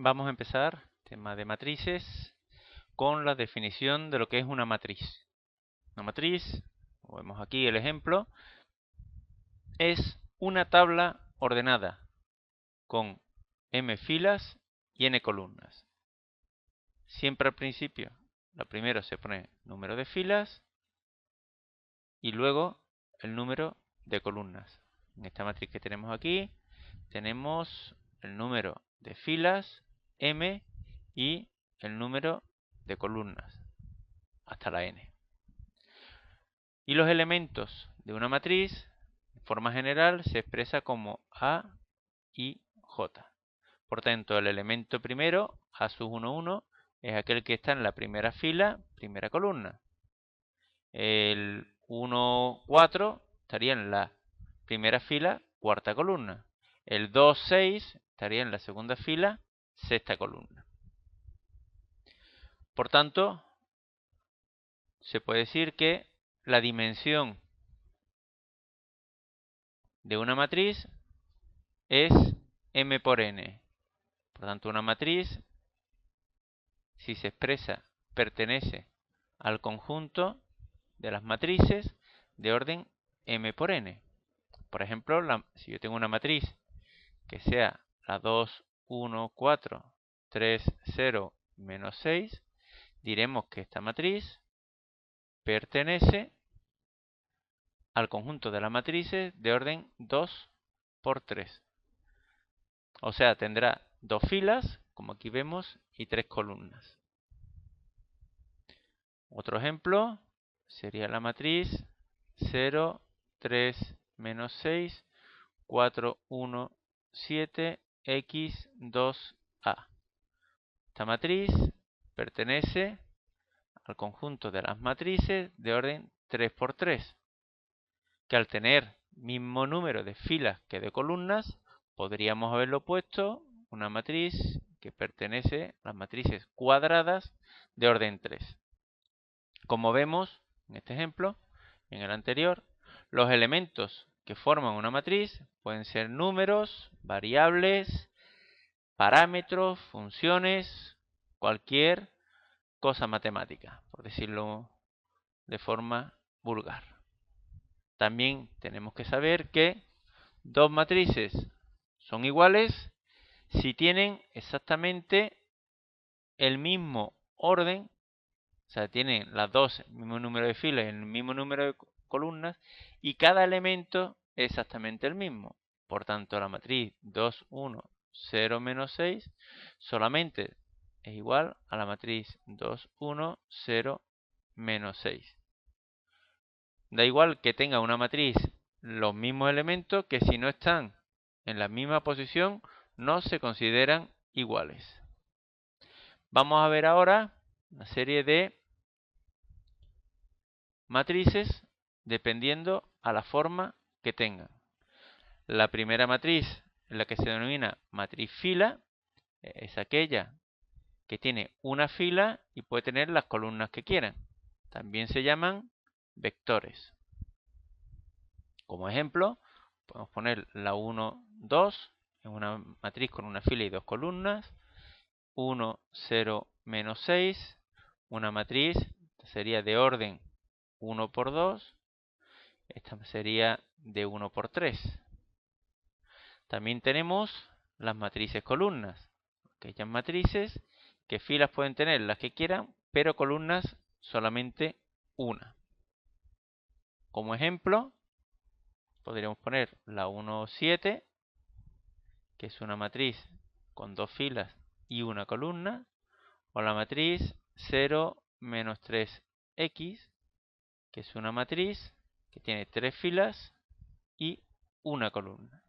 Vamos a empezar, tema de matrices, con la definición de lo que es una matriz. Una matriz, como vemos aquí el ejemplo, es una tabla ordenada con m filas y n columnas. Siempre al principio, lo primero se pone número de filas y luego el número de columnas. En esta matriz que tenemos aquí, tenemos el número de filas, m, y el número de columnas, hasta la n. Y los elementos de una matriz, de forma general, se expresa como A y J. Por tanto, el elemento primero, A sub 1, 1, es aquel que está en la primera fila, primera columna. El 1, 4 estaría en la primera fila, cuarta columna. El 2, 6 estaría en la segunda fila, sexta columna. Por tanto, se puede decir que la dimensión de una matriz es m por n. Por tanto, una matriz, si se expresa, pertenece al conjunto de las matrices de orden m por n. Por ejemplo, si yo tengo una matriz que sea la 2, 1, 4, 3, 0, menos 6, diremos que esta matriz pertenece al conjunto de las matrices de orden 2 por 3. O sea, tendrá dos filas, como aquí vemos, y tres columnas. Otro ejemplo sería la matriz 0, 3, menos 6, 4, 1, 7, x, 2, a. Esta matriz pertenece al conjunto de las matrices de orden 3 por 3, que al tener mismo número de filas que de columnas, podríamos haberlo puesto una matriz que pertenece a las matrices cuadradas de orden 3. Como vemos en este ejemplo, en el anterior, los elementos que forman una matriz pueden ser números, variables, parámetros, funciones, cualquier cosa matemática, por decirlo de forma vulgar. También tenemos que saber que dos matrices son iguales si tienen exactamente el mismo orden, o sea, tienen las dos el mismo número de filas y el mismo número de columnas, y cada elemento es exactamente el mismo. Por tanto, la matriz 2, 1, 0, menos 6 solamente es igual a la matriz 2, 1, 0, menos 6. Da igual que tenga una matriz los mismos elementos, que si no están en la misma posición no se consideran iguales. Vamos a ver ahora una serie de matrices dependiendo a la forma que tengan. La primera matriz, la que se denomina matriz fila, es aquella que tiene una fila y puede tener las columnas que quieran. También se llaman vectores. Como ejemplo, podemos poner la 1, 2, en una matriz con una fila y dos columnas. 1, 0, menos 6, una matriz sería de orden 1 por 2. Esta sería de 1 por 3. También tenemos las matrices columnas. Aquellas matrices que filas pueden tener las que quieran, pero columnas solamente una. Como ejemplo, podríamos poner la 1, 7, que es una matriz con dos filas y una columna, o la matriz 0, menos 3x, que es una matriz que tiene tres filas y una columna.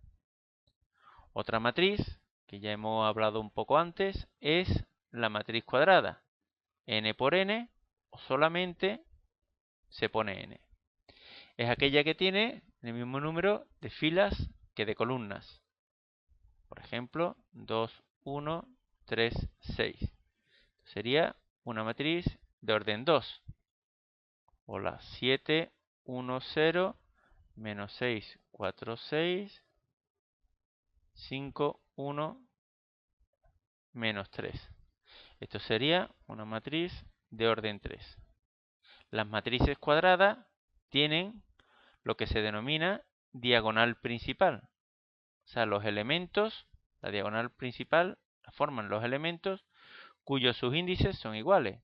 Otra matriz, que ya hemos hablado un poco antes, es la matriz cuadrada. N por n, o solamente se pone n. Es aquella que tiene el mismo número de filas que de columnas. Por ejemplo, 2, 1, 3, 6. Sería una matriz de orden 2. O la 7, 1, 0, menos 6, 4, 6, 5, 1, menos 3. Esto sería una matriz de orden 3. Las matrices cuadradas tienen lo que se denomina diagonal principal. O sea, los elementos, la diagonal principal, la forman los elementos cuyos subíndices son iguales.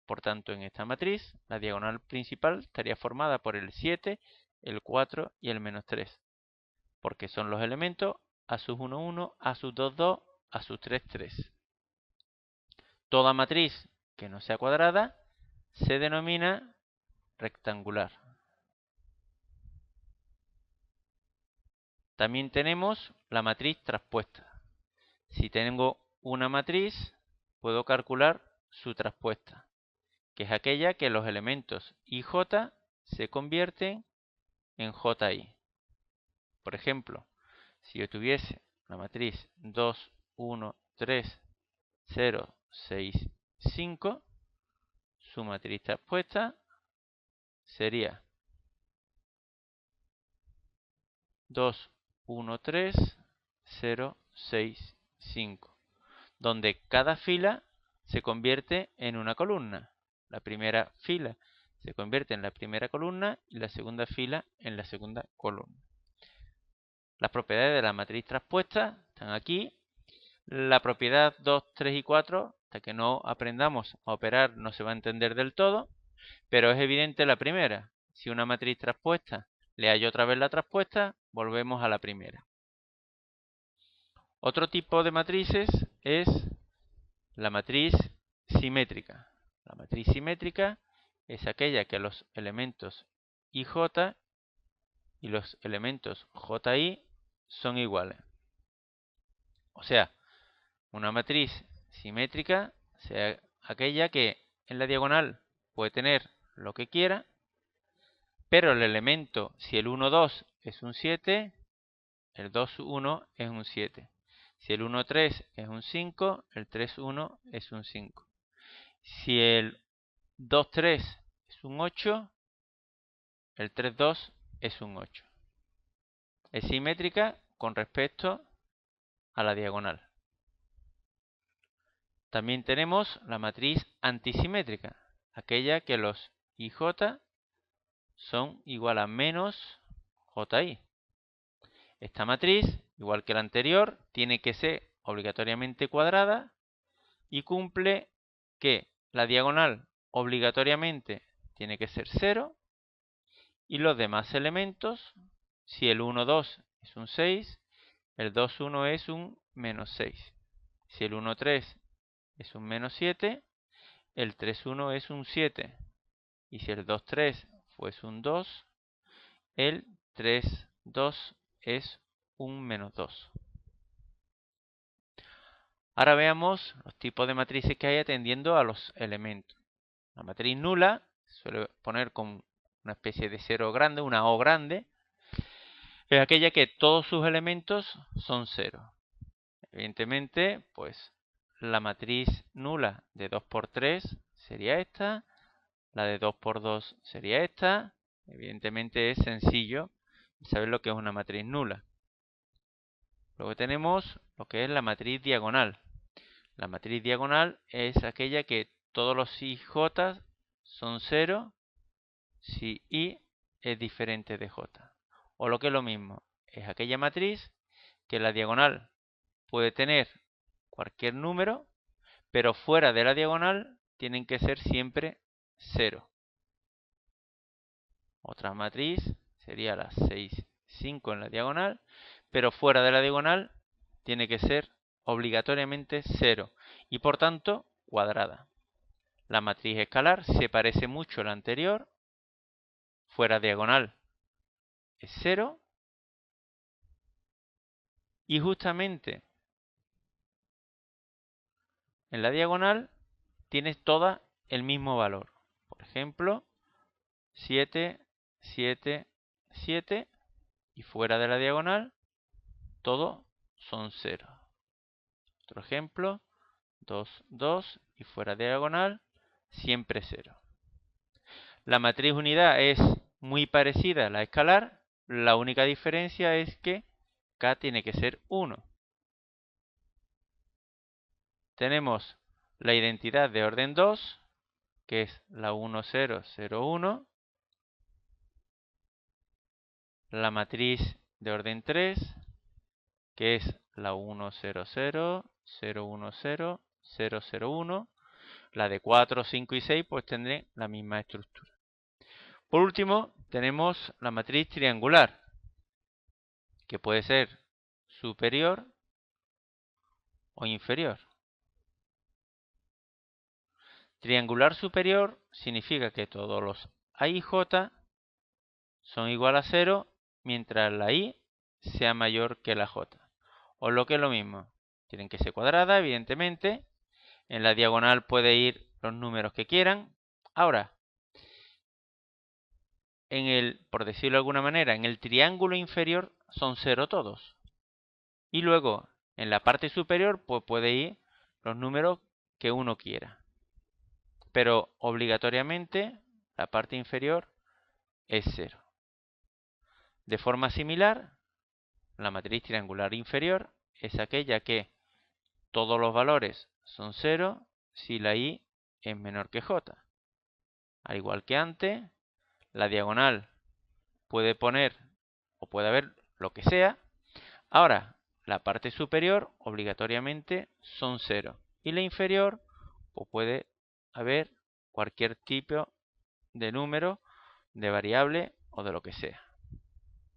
Por tanto, en esta matriz, la diagonal principal estaría formada por el 7, el 4 y el menos 3. Porque son los elementos a sub 1, 1, a sub 2, 2, a sub 3, 3. Toda matriz que no sea cuadrada se denomina rectangular. También tenemos la matriz traspuesta. Si tengo una matriz, puedo calcular su traspuesta, que es aquella que los elementos i, j se convierten en ji. Por ejemplo, si yo tuviese la matriz 2, 1, 3, 0, 6, 5, su matriz traspuesta sería 2, 1, 3, 0, 6, 5, donde cada fila se convierte en una columna. La primera fila se convierte en la primera columna y la segunda fila en la segunda columna. Las propiedades de la matriz traspuesta están aquí. La propiedad 2, 3 y 4, hasta que no aprendamos a operar, no se va a entender del todo, pero es evidente la primera. Si una matriz traspuesta le hallo otra vez la traspuesta, volvemos a la primera. Otro tipo de matrices es la matriz simétrica. La matriz simétrica es aquella que los elementos ij y los elementos ji son iguales. O sea, una matriz simétrica sea aquella que en la diagonal puede tener lo que quiera, pero el elemento, si el 1, 2 es un 7, el 2, 1 es un 7. Si el 1, 3 es un 5, el 3, 1 es un 5. Si el 2, 3 es un 8, el 3, 2 es un 8. Es simétrica con respecto a la diagonal. También tenemos la matriz antisimétrica, aquella que los ij son igual a menos ji. Esta matriz, igual que la anterior, tiene que ser obligatoriamente cuadrada y cumple que la diagonal obligatoriamente tiene que ser 0 y los demás elementos, si el 1, 2 es un 6, el 2, 1 es un menos 6. Si el 1, 3 es un menos 7, el 3, 1 es un 7. Y si el 2, 3 fuese un 2, el 3, 2 es un menos 2. Ahora veamos los tipos de matrices que hay atendiendo a los elementos. La matriz nula suele poner con una especie de 0 grande, una O grande. Es aquella que todos sus elementos son 0. Evidentemente, pues la matriz nula de 2 por 3 sería esta. La de 2 por 2 sería esta. Evidentemente es sencillo saber lo que es una matriz nula. Luego tenemos lo que es la matriz diagonal. La matriz diagonal es aquella que todos los ij son 0 si i es diferente de j. O lo que es lo mismo, es aquella matriz que la diagonal puede tener cualquier número, pero fuera de la diagonal tienen que ser siempre 0. Otra matriz sería la 6, 5 en la diagonal, pero fuera de la diagonal tiene que ser obligatoriamente 0 y por tanto cuadrada. La matriz escalar se parece mucho a la anterior, fuera diagonal es 0 y justamente en la diagonal tienes toda el mismo valor. Por ejemplo, 7, 7, 7 y fuera de la diagonal todo son 0. Otro ejemplo, 2, 2 y fuera de diagonal siempre 0. La matriz unidad es muy parecida a la escalar, la única diferencia es que K tiene que ser 1. tenemos la identidad de orden 2, que es la 1, 0, 0, 1. La matriz de orden 3, que es la 1, 0, 0, 0, 1, 0, 0, 0, 1. La de 4, 5 y 6 pues tendrán la misma estructura. Por último, tenemos la matriz triangular, que puede ser superior o inferior. Triangular superior significa que todos los A y J son igual a 0 mientras la I sea mayor que la J. O lo que es lo mismo, tienen que ser cuadradas, evidentemente. En la diagonal puede ir los números que quieran. Ahora, por decirlo de alguna manera, en el triángulo inferior son 0 todos. Y luego, en la parte superior, pues puede ir los números que uno quiera. Pero obligatoriamente, la parte inferior es 0. De forma similar, la matriz triangular inferior es aquella que todos los valores son 0 si la I es menor que J. Al igual que antes, la diagonal puede poner o puede haber lo que sea. Ahora, la parte superior obligatoriamente son 0. Y la inferior pues puede haber cualquier tipo de número, de variable o de lo que sea.